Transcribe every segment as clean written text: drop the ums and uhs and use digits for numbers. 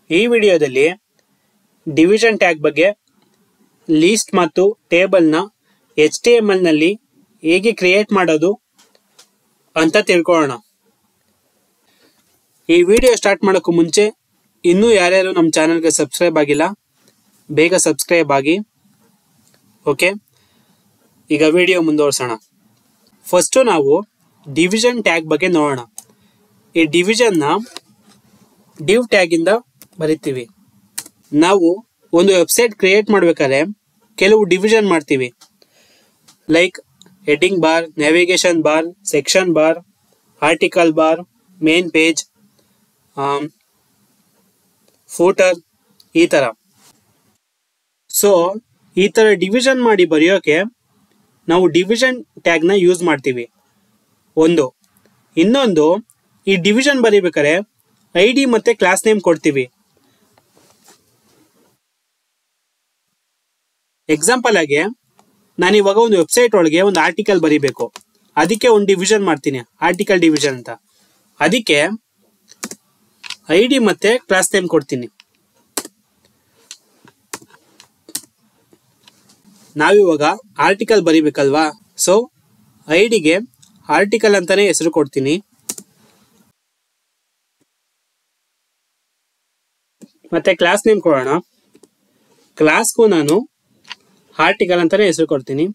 ಈ ವಿಡಿಯೋದಲ್ಲಿ division tag ಬಗ್ಗೆ ಲಿಸ್ಟ್ ಮತ್ತು ಟೇಬಲ್ನ HTML ನಲ್ಲಿ ಹೇಗೆ ಕ್ರಿಯೇಟ್ ಮಾಡೋದು ಅಂತ ತಿಳ್ಕೊಳ್ಳೋಣ. ಈ ವಿಡಿಯೋ ಸ್ಟಾರ್ಟ್ ಮಾಡೋಕ್ಕೂ ಮುಂಚೆ ಇನ್ನೂ ಯಾರ್ಯಾರು ನಮ್ಮ ಚಾನಲ್ಗೆ ಸಬ್ಸ್ಕ್ರೈಬ್ ಆಗಿಲ್ಲ ಬೇಗ ಸಬ್ಸ್ಕ್ರೈಬ್ ಆಗಿ. ಓಕೆ, ಈಗ ವಿಡಿಯೋ ಮುಂದುವರಿಸೋಣ. ಫಸ್ಟು ನಾವು ಡಿವಿಷನ್ ಟ್ಯಾಗ್ ಬಗ್ಗೆ ನೋಡೋಣ. ಈ ಡಿವಿಷನ್ನ ಡಿವ್ ಟ್ಯಾಗಿಂದ ಬರಿತೀವಿ. ನಾವು ಒಂದು ವೆಬ್ಸೈಟ್ ಕ್ರಿಯೇಟ್ ಮಾಡಬೇಕಾದ್ರೆ ಕೆಲವು ಡಿವಿಷನ್ ಮಾಡ್ತೀವಿ. Like heading bar, navigation bar, section bar, article bar, main page, footer, ಈ ಥರ. ಸೊ ಈ ಥರ ಡಿವಿಷನ್ ಮಾಡಿ ಬರೆಯೋಕೆ ನಾವು ಡಿವಿಷನ್ ಟ್ಯಾಗ್ನ ಯೂಸ್ ಮಾಡ್ತೀವಿ. ಇನ್ನೊಂದು ಈ ಡಿವಿಷನ್ ಬರೀಬೇಕಾದ್ರೆ ID ಮತ್ತು ಕ್ಲಾಸ್ ನೇಮ್ ಕೊಡ್ತೀವಿ. ಎಕ್ಸಾಂಪಲ್ ಆಗಿ ನಾನು ಇವಾಗ ಒಂದು ವೆಬ್ಸೈಟ್ ಒಳಗೆ ಒಂದು ಆರ್ಟಿಕಲ್ ಬರೀಬೇಕು. ಅದಕ್ಕೆ ಒಂದು ಡಿವಿಷನ್ ಮಾಡ್ತೀನಿ, ಆರ್ಟಿಕಲ್ ಡಿವಿಷನ್ ಅಂತ. ಅದಕ್ಕೆ ID ಮತ್ತು ಕ್ಲಾಸ್ ನೇಮ್ ಕೊಡ್ತೀನಿ. ನಾವಿವಾಗ ಆರ್ಟಿಕಲ್ ಬರೀಬೇಕಲ್ವಾ, ಸೊ IDಗೆ ಆರ್ಟಿಕಲ್ ಅಂತಾನೆ ಹೆಸರು ಕೊಡ್ತೀನಿ. ಮತ್ತೆ ಕ್ಲಾಸ್ ನೇಮ್ ಕೊಡೋಣ. ಕ್ಲಾಸ್ಗೂ ನಾನು ಆರ್ಟಿಕಲ್ ಅಂತಾನೆ ಹೆಸರು ಕೊಡ್ತೀನಿ.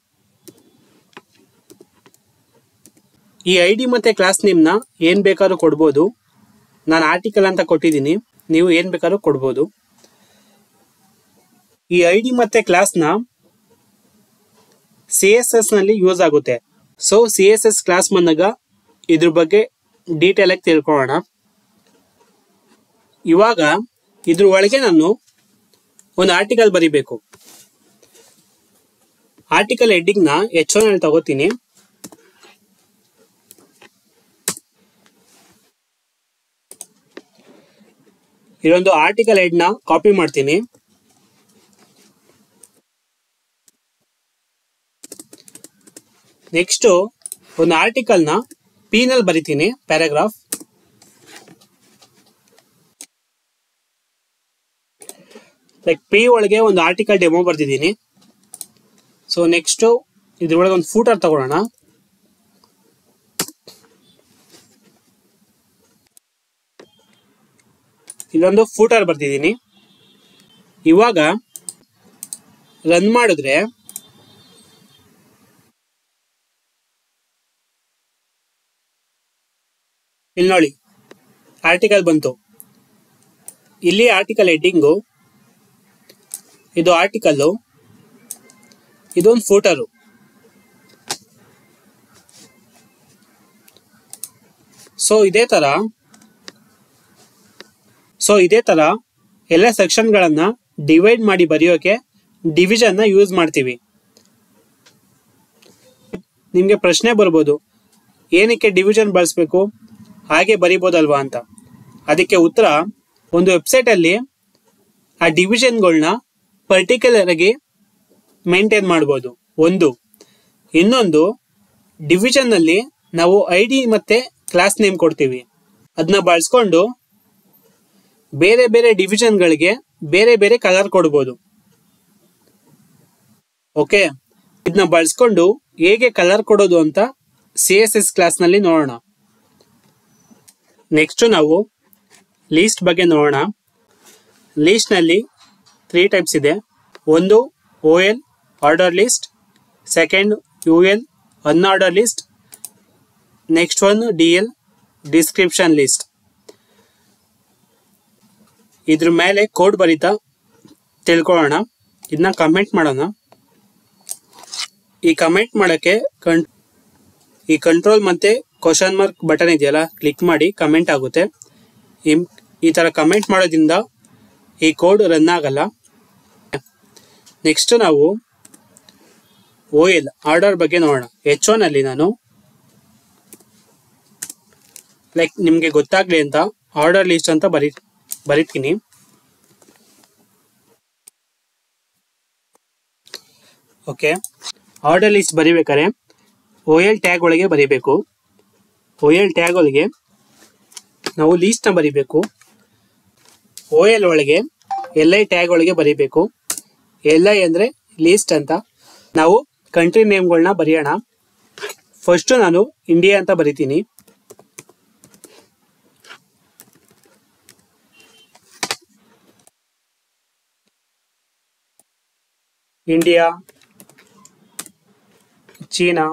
ಈ ID ಮತ್ತೆ ಕ್ಲಾಸ್ ನೇಮ್ನ ಏನು ಬೇಕಾದ್ರೂ ಕೊಡ್ಬೋದು. ನಾನು ಆರ್ಟಿಕಲ್ ಅಂತ ಕೊಟ್ಟಿದ್ದೀನಿ, ನೀವು ಏನು ಬೇಕಾದ್ರೂ ಕೊಡ್ಬೋದು. ಈ ID ಮತ್ತೆ ಕ್ಲಾಸ್ನ CSS ನಲ್ಲಿ ಯೂಸ್ ಆಗುತ್ತೆ. ಸೊ CSS ಕ್ಲಾಸ್ ಬಂದಾಗ ಇದ್ರ ಬಗ್ಗೆ ಡೀಟೇಲ್ ಆಗಿ ತಿಳ್ಕೊಳ್ಳೋಣ. ಇವಾಗ ಇದ್ರ ಒಳಗೆ ನಾನು ಒಂದು ಆರ್ಟಿಕಲ್ ಬರೀಬೇಕು. ಆರ್ಟಿಕಲ್ ಹೆಡ್ಡಿಂಗ್ನ H1 ಅಲ್ಲಿ ತಗೋತೀನಿ. ಇದೊಂದು ಆರ್ಟಿಕಲ್ ಹೆಡ್ನ ಕಾಪಿ ಮಾಡ್ತೀನಿ. ನೆಕ್ಸ್ಟ್ ಒಂದು ಆರ್ಟಿಕಲ್ನ P ನಲ್ಲಿ ಬರಿತೀನಿ, ಪ್ಯಾರಾಗ್ರಾಫ್. ಲೈಕ್ P ಒಳಗೆ ಒಂದು ಆರ್ಟಿಕಲ್ ಡೆಮೋ ಬರ್ತಿದ್ದೀನಿ. ಸೊ ನೆಕ್ಸ್ಟ್ ಇದ್ರೊಳಗೆ ಒಂದು ಫೂಟರ್ ತಗೊಳ್ಳೋಣ. ಇಲ್ಲೊಂದು ಫೂಟರ್ ಬರ್ತಿದ್ದೀನಿ. ಇವಾಗ ರನ್ ಮಾಡಿದ್ರೆ ಇಲ್ಲಿ ನೋಡಿ ಆರ್ಟಿಕಲ್ ಬಂತು. ಇಲ್ಲಿ ಆರ್ಟಿಕಲ್ ಹೆಡ್ಡಿಂಗು, ಇದು ಆರ್ಟಿಕಲ್ಲು, ಇದೊಂದು ಫೂಟರು. ಸೊ ಇದೇ ತರ ಎಲ್ಲ ಸೆಕ್ಷನ್ಗಳನ್ನು ಡಿವೈಡ್ ಮಾಡಿ ಬರೆಯೋಕೆ ಡಿವಿಷನ್ನ ಯೂಸ್ ಮಾಡ್ತೀವಿ. ನಿಮಗೆ ಪ್ರಶ್ನೆ ಬರ್ಬೋದು, ಏನಕ್ಕೆ ಡಿವಿಷನ್ ಬಳಸಬೇಕು, ಹಾಗೆ ಬರಿಬೋದಲ್ವಾ ಅಂತ. ಅದಕ್ಕೆ ಉತ್ತರ, ಒಂದು ವೆಬ್ಸೈಟಲ್ಲಿ ಆ ಡಿವಿಷನ್ಗಳನ್ನ ಪರ್ಟಿಕ್ಯುಲರ್ ಆಗಿ ಮೇಂಟೈನ್ ಮಾಡ್ಬೋದು. ಇನ್ನೊಂದು ಡಿವಿಷನ್ನಲ್ಲಿ ನಾವು ID ಮತ್ತು ಕ್ಲಾಸ್ ನೇಮ್ ಕೊಡ್ತೀವಿ. ಅದನ್ನ ಬಳಸ್ಕೊಂಡು ಬೇರೆ ಬೇರೆ ಡಿವಿಷನ್ಗಳಿಗೆ ಬೇರೆ ಬೇರೆ ಕಲರ್ ಕೊಡ್ಬೋದು. ಓಕೆ, ಇದನ್ನ ಬಳಸ್ಕೊಂಡು ಹೇಗೆ ಕಲರ್ ಕೊಡೋದು ಅಂತ CSS ಕ್ಲಾಸ್ನಲ್ಲಿ ನೋಡೋಣ. ನೆಕ್ಸ್ಟ್ ನಾವು ಲೀಸ್ಟ್ ಬಗ್ಗೆ ನೋಡೋಣ. ಲೀಸ್ಟ್ನಲ್ಲಿ 3 ಟೈಪ್ಸ್ ಇದೆ. ಒಂದು OL order list, second UL unorder list, next one DL description list. ಇದ್ರ ಮೇಲೆ ಕೋಡ್ ಬರೀತಾ ತಿಳ್ಕೊಳ್ಳೋಣ. ಇದನ್ನ ಕಮೆಂಟ್ ಮಾಡೋಣ. ಈ ಕಮೆಂಟ್ ಮಾಡೋಕ್ಕೆ ಈ ಕಂಟ್ರೋಲ್ ಮತ್ತು ಕ್ವಶನ್ ಮಾರ್ಕ್ ಬಟನ್ ಇದೆಯಲ್ಲ, ಕ್ಲಿಕ್ ಮಾಡಿ ಕಮೆಂಟ್ ಆಗುತ್ತೆ. ಈ ಥರ ಕಮೆಂಟ್ ಮಾಡೋದ್ರಿಂದ ಈ ಕೋಡ್ ರನ್ ಆಗಲ್ಲ. ನೆಕ್ಸ್ಟ್ ನಾವು OL ಆರ್ಡರ್ ಬಗ್ಗೆ ನೋಡೋಣ. H1 ಅಲ್ಲಿ ನಾನು ಲೈಕ್ ನಿಮಗೆ ಗೊತ್ತಾಗಲಿ ಅಂತ ಆರ್ಡರ್ ಲಿಸ್ಟ್ ಅಂತ ಬರೀತೀನಿ. ಓಕೆ, ಆರ್ಡರ್ ಲಿಸ್ಟ್ ಬರಿಬೇಕಾದ್ರೆ OL ಟ್ಯಾಗ್ ಒಳಗೆ ಬರೀಬೇಕು. OL ಟ್ಯಾಗ್ ಒಳಗೆ ನಾವು ಲೀಸ್ಟ್ನ ಬರಿಬೇಕು. OL ಒಳಗೆ LI ಟ್ಯಾಗ್ ಒಳಗೆ ಬರೀಬೇಕು. LI ಅಂದರೆ ಲೀಸ್ಟ್ ಅಂತ. ನಾವು ಕಂಟ್ರಿ ನೇಮ್ಗಳನ್ನ ಬರೆಯೋಣ. ಫಸ್ಟು ನಾನು ಇಂಡಿಯಾ ಅಂತ ಬರಿತೀನಿ. India, China,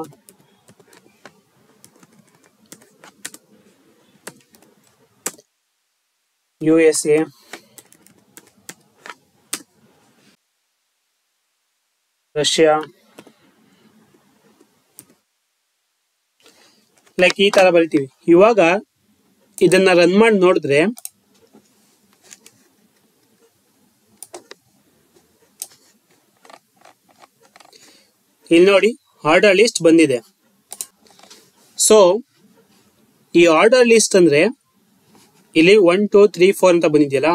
USA, Russia, like ಈ ತರ ಬರಿತೀವಿ. ಇವಾಗ ಇದನ್ನ ರನ್ ಮಾಡಿ ನೋಡಿದ್ರೆ ಇಲ್ಲಿ ನೋಡಿ ಆರ್ಡರ್ ಲಿಸ್ಟ್ ಬಂದಿದೆ. ಸೊ ಈ ಆರ್ಡರ್ ಲಿಸ್ಟ್ ಅಂದ್ರೆ ಇಲ್ಲಿ 1 2 3 4 ಅಂತ ಬಂದಿದೆಯಲ್ಲ,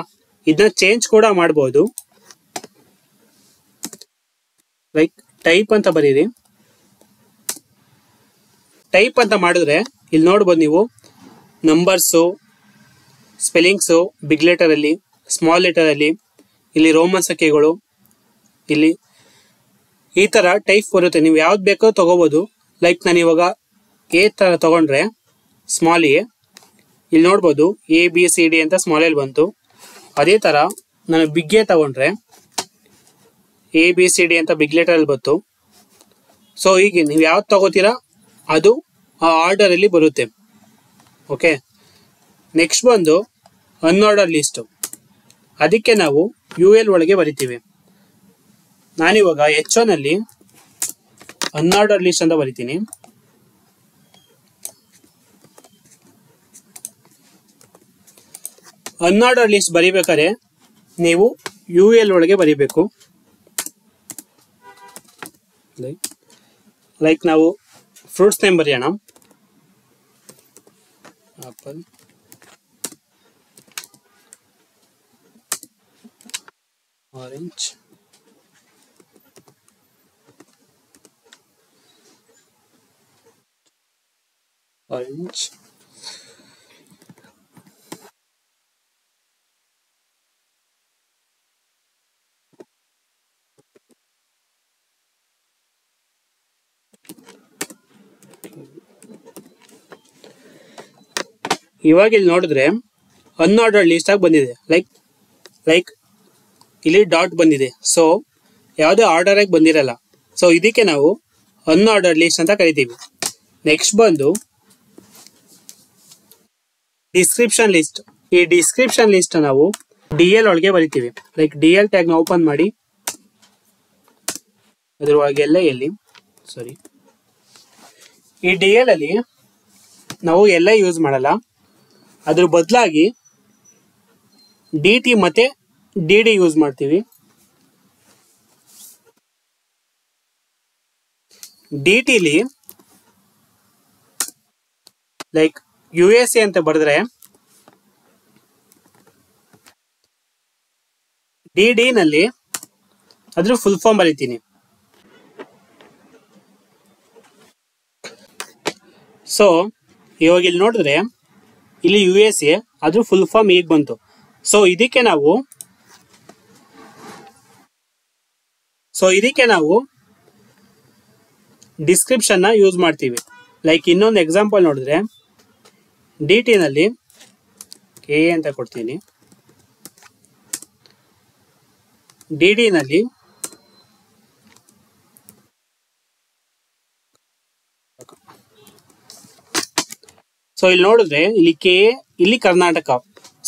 ಇದನ್ನ ಚೇಂಜ್ ಕೂಡ ಮಾಡಬಹುದು. ಲೈಕ್ ಟೈಪ್ ಅಂತ ಬರೀರಿ. ಟೈಪ್ ಅಂತ ಮಾಡಿದ್ರೆ ಇಲ್ಲಿ ನೋಡ್ಬೋದು ನೀವು ನಂಬರ್ಸು, ಸ್ಪೆಲ್ಲಿಂಗ್ಸು ಬಿಗ್ ಲೆಟರ್ ಅಲ್ಲಿ, ಸ್ಮಾಲ್ ಲೆಟರ್ ಅಲ್ಲಿ, ಇಲ್ಲಿ ರೋಮನ್ ಸಂಖ್ಯೆಗಳು, ಇಲ್ಲಿ ಈ ತರ ಟೈಪ್ ಬರುತ್ತೆ. ನೀವು ಯಾವ್ದು ಬೇಕೋ ತಗೋಬಹುದು. ಲೈಕ್ ನಾನು ಇವಾಗ ಎ ತರ ತಗೊಂಡ್ರೆ ಸ್ಮಾಲ್ ಎ, ಇಲ್ಲಿ ನೋಡ್ಬೋದು ABCD ಅಂತ ಸ್ಮಾಲ್ ಎಲ್ ಬಂತು. ಅದೇ ತರ ನಾನು ಬಿಗ್ ಎ ತಗೊಂಡ್ರೆ ABCD ಅಂತ ಬಿಗ್ ಲೆಟರ್ ಅಲ್ಲಿ ಬಂತು. ಸೊ ಹೀಗೆ ನೀವು ಯಾವ್ದು ತಗೋತೀರಾ ಅದು ಆ ಆರ್ಡರ್ ಅಲ್ಲಿ ಬರುತ್ತೆ. ಓಕೆ, ನೆಕ್ಸ್ಟ್ ಬಂದು ಅನ್ಆರ್ಡರ್ ಲಿಸ್ಟ್. ಅದಕ್ಕೆ ನಾವು UL ಒಳಗೆ ಬರಿತೀವಿ. ನಾನಿವಾಗ H1 ಅಲ್ಲಿ ಅನ್ಆರ್ಡರ್ ಲಿಸ್ಟ್ ಅಂತ ಬರಿತೀನಿ. ಅನ್ಆರ್ಡರ್ ಲಿಸ್ಟ್ ಬರಿಬೇಕಾದ್ರೆ ನೀವು UL ಒಳಗೆ ಬರಿಬೇಕು. ಲೈಕ್ ನಾವು ಫ್ರೂಟ್ಸ್ ನೇಮ್ ಬರೆಯೋಣ. ಆಪಲ್, ಆರೆಂಜ್, ಆರೆಂಜ್, ಇವಾಗ ಇಲ್ಲಿ ನೋಡಿದ್ರೆ ಅನ್ಆರ್ಡರ್ಡ್ ಲಿಸ್ಟ್ ಆಗಿ ಬಂದಿದೆ. ಲೈಕ್ ಇಲ್ಲಿ ಡಾಟ್ ಬಂದಿದೆ. ಸೊ ಯಾವುದೇ ಆರ್ಡರ್ ಆಗಿ ಬಂದಿರಲ್ಲ. ಸೊ ಇದಕ್ಕೆ ನಾವು ಅನ್ಆರ್ಡರ್ಡ್ ಲಿಸ್ಟ್ ಅಂತ ಕರಿತೀವಿ. ನೆಕ್ಸ್ಟ್ ಬಂದು ಡಿಸ್ಕ್ರಿಪ್ಷನ್ ಲಿಸ್ಟ್. ಈ ಡಿಸ್ಕ್ರಿಪ್ಷನ್ ಲಿಸ್ಟ್ ನಾವು DL ಒಳಗೆ ಬರಿತೀವಿ. ಲೈಕ್ DL ಟ್ಯಾಗ್ ನ ಓಪನ್ ಮಾಡಿ, ಅದ್ರೊಳಗೆ ಎಲ್ಲಿ ಸಾರಿ ಈ DL ಅಲ್ಲಿ ನಾವು LI ಯೂಸ್ ಮಾಡಲ್ಲ. ಅದ್ರ ಬದಲಾಗಿ DT ಮತ್ತೆ DD ಯೂಸ್ ಮಾಡ್ತೀವಿ. DTಲಿ ಲೈಕ್ USA ಅಂತ ಬರೆದ್ರೆ DD ನಲ್ಲಿ ಅದ್ರ ಫುಲ್ ಫಾರ್ಮ್ ಬರೀತೀನಿ. ಸೊ ಇವಾಗ ಇಲ್ಲಿ ನೋಡಿದ್ರೆ ಇಲ್ಲಿ USA ಅದ್ರ ಫುಲ್ ಫಾರ್ಮ್ ಈಗ ಬಂತು. ಸೊ ಇದಕ್ಕೆ ನಾವು ಡಿಸ್ಕ್ರಿಪ್ಷನ್ ನ ಯೂಸ್ ಮಾಡ್ತೀವಿ. ಲೈಕ್ ಇನ್ನೊಂದು ಎಕ್ಸಾಂಪಲ್ ನೋಡಿದ್ರೆ DT ನಲ್ಲಿ A ಅಂತ ಕೊಡ್ತೀನಿ, DD ನಲ್ಲಿ ಸೊ ಇಲ್ಲಿ ನೋಡಿದ್ರೆ ಇಲ್ಲಿ KA, ಇಲ್ಲಿ ಕರ್ನಾಟಕ.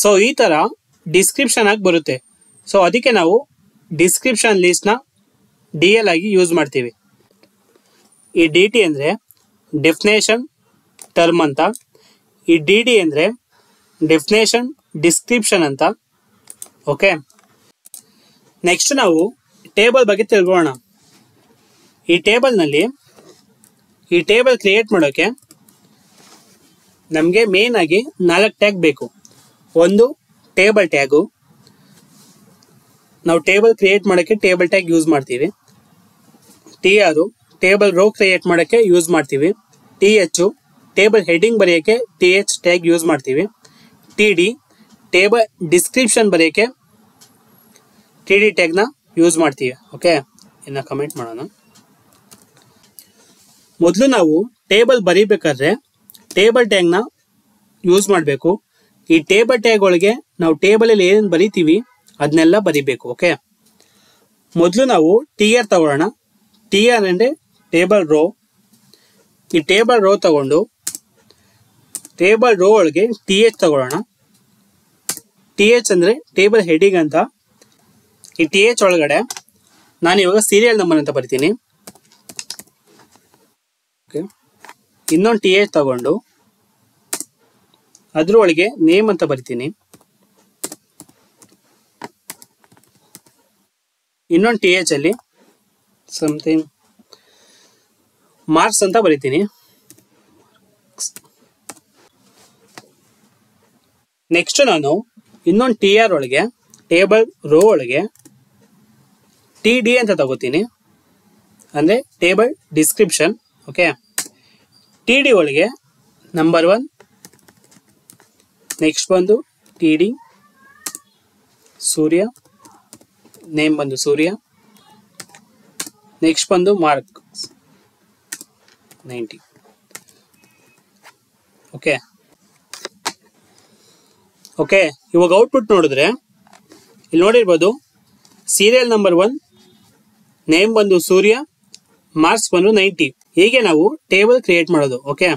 ಸೊ ಈ ತರ ಡಿಸ್ಕ್ರಿಪ್ಷನ್ ಆಗಿ ಬರುತ್ತೆ. ಸೊ ಅದಕ್ಕೆ ನಾವು ಡಿಸ್ಕ್ರಿಪ್ಷನ್ ಲಿಸ್ಟ್ ನ DL ಆಗಿ ಯೂಸ್ ಮಾಡ್ತೀವಿ. ಈ DT ಅಂದ್ರೆ ಡೆಫಿನೇಷನ್ ಟರ್ಮ್ ಅಂತ, ಈ DD ಅಂದ್ರೆ ಡೆಫಿನೇಷನ್ ಡಿಸ್ಕ್ರಿಪ್ಷನ್ ಅಂತ. ಓಕೆ, ನೆಕ್ಸ್ಟ್ ನಾವು ಟೇಬಲ್ ಬಗ್ಗೆ ತಿಳ್ಕೊಳ್ಳೋಣ. ಈ ಟೇಬಲ್ ಕ್ರಿಯೇಟ್ ಮಾಡೋಕೆ ನಮಗೆ ಮೇನ್ ಆಗಿ 4 ಟ್ಯಾಗ್ ಬೇಕು. ಒಂದು ಟೇಬಲ್ ಟ್ಯಾಗು, ನಾವು ಟೇಬಲ್ ಕ್ರಿಯೇಟ್ ಮಾಡೋಕ್ಕೆ ಟೇಬಲ್ ಟ್ಯಾಗ್ ಯೂಸ್ ಮಾಡ್ತೀವಿ. TR ಟೇಬಲ್ ರೋ ಕ್ರಿಯೇಟ್ ಮಾಡೋಕ್ಕೆ ಯೂಸ್ ಮಾಡ್ತೀವಿ. TH ಟೇಬಲ್ ಹೆಡಿಂಗ್ ಬರೆಯೋಕ್ಕೆ TH ಟ್ಯಾಗ್ ಯೂಸ್ ಮಾಡ್ತೀವಿ. TD ಟೇಬಲ್ ಡಿಸ್ಕ್ರಿಪ್ಷನ್ ಬರೆಯೋಕ್ಕೆ ಟಿ ಡಿ ಟ್ಯಾಗ್ನ ಯೂಸ್ ಮಾಡ್ತೀವಿ. ಓಕೆ, ಇನ್ನು ಕಮೆಂಟ್ ಮಾಡೋಣ. ಮೊದಲು ನಾವು ಟೇಬಲ್ ಬರೀಬೇಕಾದ್ರೆ ಟೇಬಲ್ ಟ್ಯಾಗ್ನ ಯೂಸ್ ಮಾಡಬೇಕು. ಈ ಟೇಬಲ್ ಟ್ಯಾಗ್ ಒಳಗೆ ನಾವು ಟೇಬಲಲ್ಲಿ ಏನೇನು ಬರಿತೀವಿ ಅದನ್ನೆಲ್ಲ ಬರಿಬೇಕು. ಓಕೆ, ಮೊದಲು ನಾವು ಟಿ ಆರ್ ತಗೊಳ್ಳೋಣ. ಟಿ ಆರ್ ಅಂದರೆ ಟೇಬಲ್ ರೋ. ಈ ಟೇಬಲ್ ರೋ ತಗೊಂಡು ಟೇಬಲ್ ರೋ ಒಳಗೆ ಟಿ ಎಚ್ ತಗೊಳ್ಳೋಣ. ಟಿ ಎಚ್ ಅಂದರೆ ಟೇಬಲ್ ಹೆಡಿಂಗ್ ಅಂತ. ಈ ಟಿ ಎಚ್ ಒಳಗಡೆ ನಾನು ಇವಾಗ ಸೀರಿಯಲ್ ನಂಬರ್ ಅಂತ ಬರಿತೀನಿ. ಓಕೆ, ಇನ್ನೊಂದು ಟಿ ಎಚ್ ತಗೊಂಡು ಅದ್ರೊಳಗೆ ನೇಮ್ ಅಂತ ಬರಿತೀನಿ. ಇನ್ನೊಂದು ಟಿ ಎಚ್ ಅಲ್ಲಿ ಸಮಥಿಂಗ್ ಮಾರ್ಕ್ಸ್ ಅಂತ ಬರಿತೀನಿ. ನೆಕ್ಸ್ಟ್ ನಾನು ಇನ್ನೊಂದು ಟಿ ಆರ್ ಒಳಗೆ ಟೇಬಲ್ ರೋ ಒಳಗೆ ಟಿ ಡಿ ಅಂತ ತಗೋತೀನಿ, ಅಂದರೆ table description. Okay, T D ಒಳಗೆ ನಂಬರ್ 1, ನೆಕ್ಸ್ಟ್ ಬಂದು ಟಿ ಡಿ ಸೂರ್ಯ, ನೇಮ್ ಬಂದು ಸೂರ್ಯ, ನೆಕ್ಸ್ಟ್ ಬಂದು ಮಾರ್ಕ್ 90. ಓಕೆ ಓಕೆ ಇವಾಗ ಔಟ್ಪುಟ್ ನೋಡಿದ್ರೆ ಇಲ್ಲಿ ನೋಡಿರ್ಬೋದು, ಸೀರಿಯಲ್ ನಂಬರ್ 1, ನೇಮ್ ಬಂದು ಸೂರ್ಯ, ಮಾರ್ಕ್ಸ್ ಬಂದು 90. ಹೀಗೆ ನಾವು ಟೇಬಲ್ ಕ್ರಿಯೇಟ್ ಮಾಡೋದು. Okay,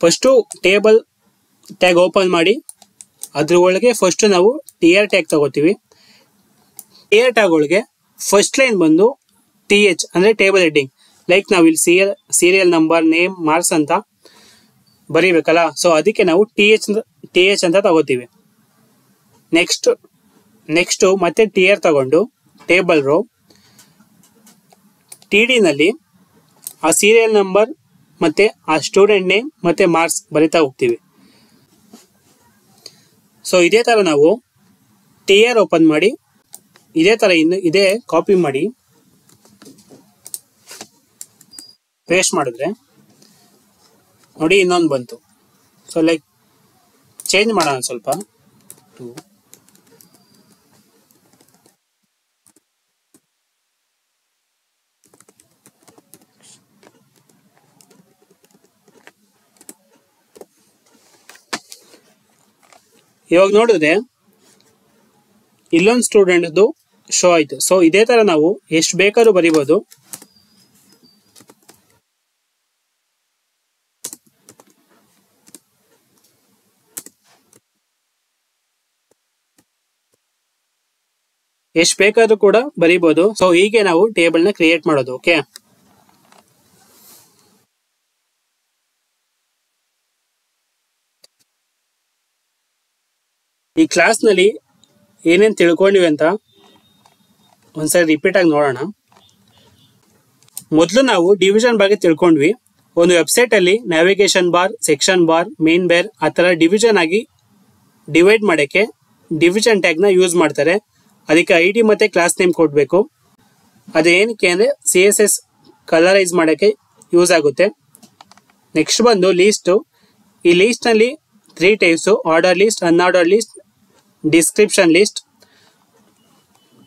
first table tag open ಮಾಡಿ ಅದ್ರ ಒಳಗೆ ಫಸ್ಟ್ ನಾವು ಟಿ ಆರ್ ಟ್ಯಾಗ್ ತಗೋತೀವಿ. ಟಿ ಆರ್ ಟ್ಯಾಗ್ ಒಳಗೆ ಫಸ್ಟ್ ಲೈನ್ ಬಂದು ಟಿ ಎಚ್ ಅಂದರೆ ಟೇಬಲ್ ಹೆಡ್ಡಿಂಗ್. ಲೈಕ್ ನಾವು ಇಲ್ಲಿ ಸೀರಿಯಲ್ ನಂಬರ್, ನೇಮ್, ಮಾರ್ಕ್ಸ್ ಅಂತ ಬರೀಬೇಕಲ್ಲ, ಸೊ ಅದಕ್ಕೆ ನಾವು ಟಿ ಎಚ್ ಅಂತ ತಗೋತೀವಿ. ನೆಕ್ಸ್ಟು ಮತ್ತೆ ಟಿ ಆರ್ ತಗೊಂಡು ಟೇಬಲ್ ರೋ ಟಿ ಡಿನಲ್ಲಿ ಆ ಸೀರಿಯಲ್ ನಂಬರ್ ಮತ್ತು ಆ ಸ್ಟೂಡೆಂಟ್ ನೇಮ್ ಮತ್ತು ಮಾರ್ಕ್ಸ್ ಬರಿತಾ ಹೋಗ್ತೀವಿ. ಸೊ ಇದೇ ಥರ ನಾವು ಟಿ ಆರ್ ಓಪನ್ ಮಾಡಿ ಇದೇ ಥರ ಇದೇ ಕಾಪಿ ಮಾಡಿ ಪೇಸ್ಟ್ ಮಾಡಿದ್ರೆ ನೋಡಿ ಇನ್ನೊಂದು ಬಂತು. ಸೊ ಲೈಕ್ ಚೇಂಜ್ ಮಾಡೋಣ ಸ್ವಲ್ಪ. ಇವಾಗ ನೋಡಿದ್ರೆ ಇಲ್ಲೊಂದು ಸ್ಟೂಡೆಂಟ್ದು ಶೋ ಆಯ್ತು. ಸೊ ಇದೇ ತರ ನಾವು ಎಷ್ಟು ಬೇಕಾದ್ರೂ ಬರಿಬೋದು. ಎಷ್ಟು ಬೇಕಾದ್ರೂ ಕೂಡ ಬರಿಬೋದು. ಸೊ ಹೀಗೆ ನಾವು ಟೇಬಲ್ ನ ಕ್ರಿಯೇಟ್ ಮಾಡೋದು. ಓಕೆ, ಈ ಕ್ಲಾಸ್ ನಲ್ಲಿ ಏನೇನು ತಿಳ್ಕೊಂಡಿವಿ ಅಂತ ಒಂದ್ಸರಿ ರಿಪೀಟ್ ಆಗಿ ನೋಡೋಣ. ಮೊದಲು ನಾವು ಡಿವಿಷನ್ ಬಗ್ಗೆ ತಿಳ್ಕೊಂಡ್ವಿ. ಒಂದು ವೆಬ್ಸೈಟ್ ಅಲ್ಲಿ navigation bar, section bar, main bar ಆ ಥರ ಡಿವಿಷನ್ ಆಗಿ ಡಿವೈಡ್ ಮಾಡೋಕ್ಕೆ ಡಿವಿಷನ್ ಟ್ಯಾಗ್ ನ ಯೂಸ್ ಮಾಡ್ತಾರೆ. ಅದಕ್ಕೆ ಐ ಡಿ ಮತ್ತೆ ಕ್ಲಾಸ್ ನೇಮ್ ಕೊಡಬೇಕು. ಅದು ಏನಕ್ಕೆ ಅಂದರೆ CSS ಕಲರೈಸ್ ಮಾಡೋಕ್ಕೆ ಯೂಸ್ ಆಗುತ್ತೆ. ನೆಕ್ಸ್ಟ್ ಬಂದು ಲೀಸ್ಟು. ಈ ಲೀಸ್ಟ್ನಲ್ಲಿ 3 types: order list, unorder list, description list.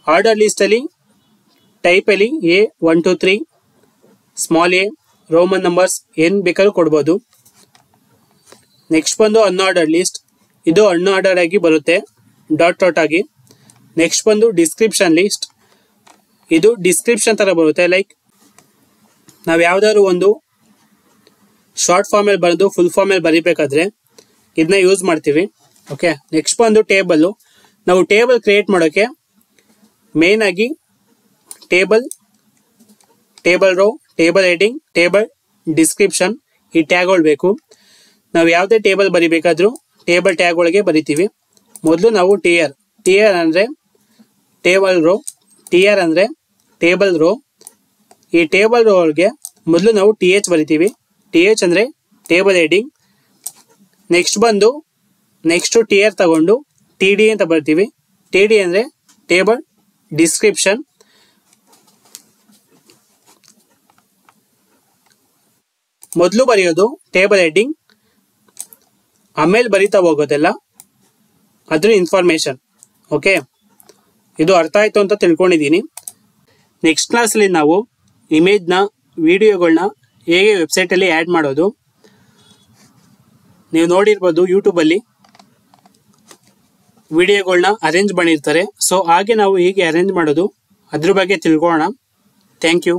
Order ಲಿಸ್ಟಲ್ಲಿ ಟೈಪಲ್ಲಿ A1 2 3, small a, Roman numbers ಏನು ಬೇಕಾದ್ರೂ ಕೊಡ್ಬೋದು. ನೆಕ್ಸ್ಟ್ ಬಂದು ಅನ್ಆರ್ಡರ್ ಲಿಸ್ಟ್. ಇದು ಅನ್ಆರ್ಡರ್ ಆಗಿ ಬರುತ್ತೆ, ಡಾಟ್ ಆಗಿ. ನೆಕ್ಸ್ಟ್ ಬಂದು ಡಿಸ್ಕ್ರಿಪ್ಷನ್ ಲಿಸ್ಟ್. ಇದು ಡಿಸ್ಕ್ರಿಪ್ಷನ್ ಥರ ಬರುತ್ತೆ. ಲೈಕ್ ನಾವು ಯಾವುದಾದ್ರು ಒಂದು ಶಾರ್ಟ್ ಫಾರ್ಮಲ್ಲಿ ಬರೆದು ಫುಲ್ ಫಾರ್ಮಲ್ಲಿ ಬರೀಬೇಕಾದ್ರೆ ಇದನ್ನ ಯೂಸ್ ಮಾಡ್ತೀವಿ. ಓಕೆ, ನೆಕ್ಸ್ಟ್ ಬಂದು ಟೇಬಲ್ಲು. ನಾವು ಟೇಬಲ್ ಕ್ರಿಯೇಟ್ ಮಾಡೋಕ್ಕೆ ಮೇನ್ ಆಗಿ table row, table heading, table description ಈ ಟ್ಯಾಗ್ಗಳು ಬೇಕು. ನಾವು ಯಾವುದೇ ಟೇಬಲ್ ಬರಿಬೇಕಾದ್ರೂ ಟೇಬಲ್ ಟ್ಯಾಗ್ ಒಳಗೆ ಬರಿತೀವಿ. ಮೊದಲು ನಾವು ಟಿ ಆರ್ ಅಂದರೆ ಟೇಬಲ್ ರೋ, ಟಿ ಆರ್ ಅಂದರೆ ಟೇಬಲ್ ರೋ. ಈ ಟೇಬಲ್ ರೋ ಒಳಗೆ ಮೊದಲು ನಾವು ಟಿ ಎಚ್ ಬರಿತೀವಿ. ಟಿ ಎಚ್ ಅಂದರೆ table heading. Next T R ತಗೊಂಡು ಟಿ ಡಿ ಅಂತ ಬರ್ತೀವಿ. ಟಿ ಡಿ ಅಂದರೆ ಟೇಬಲ್ ಡಿಸ್ಕ್ರಿಪ್ಷನ್. ಮೊದಲು ಬರೆಯೋದು ಟೇಬಲ್ ಹೆಡ್ಡಿಂಗ್, ಆಮೇಲೆ ಬರಿತಾ ಹೋಗೋದೆಲ್ಲ ಅದ್ರ ಇನ್ಫಾರ್ಮೇಷನ್. ಓಕೆ, ಇದು ಅರ್ಥ ಆಯಿತು ಅಂತ ತಿಳ್ಕೊಂಡಿದ್ದೀನಿ. ನೆಕ್ಸ್ಟ್ ಕ್ಲಾಸಲ್ಲಿ ನಾವು ಇಮೇಜ್ನ ವಿಡಿಯೋಗಳನ್ನ ಹೇಗೆ ವೆಬ್ಸೈಟಲ್ಲಿ ಆ್ಯಡ್ ಮಾಡೋದು, ನೀವು ನೋಡಿರ್ಬೋದು ಯೂಟ್ಯೂಬಲ್ಲಿ ವಿಡಿಯೋಗಳನ್ನ ಅರೇಂಜ್ ಮಾಡಿರ್ತಾರೆ. ಸೊ ಹಾಗೆ ನಾವು ಹೇಗೆ ಅರೇಂಜ್ ಮಾಡೋದು ಅದ್ರ ಬಗ್ಗೆ ತಿಳ್ಕೊಳ್ಳೋಣ. Thank you.